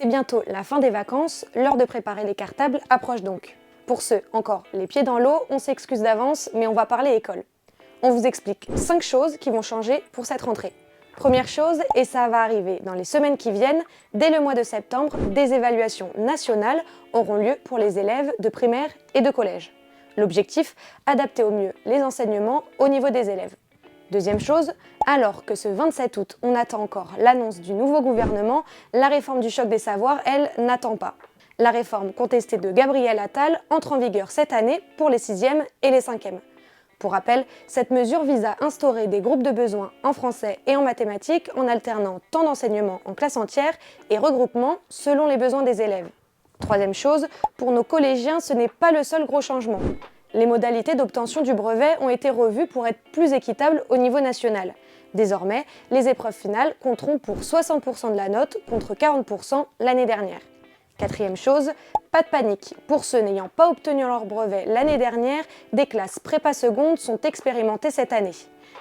C'est bientôt la fin des vacances, l'heure de préparer les cartables approche donc. Pour ceux encore les pieds dans l'eau, on s'excuse d'avance, mais on va parler école. On vous explique 5 choses qui vont changer pour cette rentrée. Première chose, et ça va arriver dans les semaines qui viennent, dès le mois de septembre, des évaluations nationales auront lieu pour les élèves de primaire et de collège. L'objectif, adapter au mieux les enseignements au niveau des élèves. Deuxième chose, alors que ce 27 août, on attend encore l'annonce du nouveau gouvernement, la réforme du choc des savoirs, elle, n'attend pas. La réforme contestée de Gabriel Attal entre en vigueur cette année pour les 6e et les 5e. Pour rappel, cette mesure vise à instaurer des groupes de besoins en français et en mathématiques en alternant temps d'enseignement en classe entière et regroupement selon les besoins des élèves. Troisième chose, pour nos collégiens, ce n'est pas le seul gros changement. Les modalités d'obtention du brevet ont été revues pour être plus équitables au niveau national. Désormais, les épreuves finales compteront pour 60% de la note contre 40% l'année dernière. Quatrième chose, pas de panique. Pour ceux n'ayant pas obtenu leur brevet l'année dernière, des classes prépa secondes sont expérimentées cette année.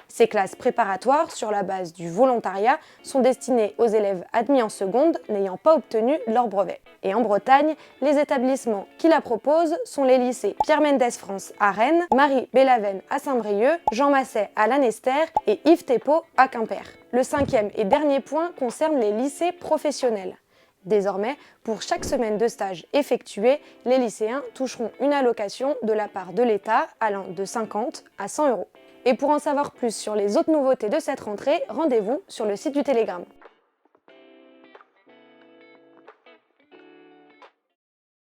Ces classes préparatoires, sur la base du volontariat, sont destinées aux élèves admis en seconde n'ayant pas obtenu leur brevet. Et en Bretagne, les établissements qui la proposent sont les lycées Pierre Mendès France à Rennes, Marie Bellavenne à Saint-Brieuc, Jean Masset à Lanester et Yves Thépaut à Quimper. Le cinquième et dernier point concerne les lycées professionnels. Désormais, pour chaque semaine de stage effectuée, les lycéens toucheront une allocation de la part de l'État allant de 50 à 100 euros. Et pour en savoir plus sur les autres nouveautés de cette rentrée, rendez-vous sur le site du Télégramme.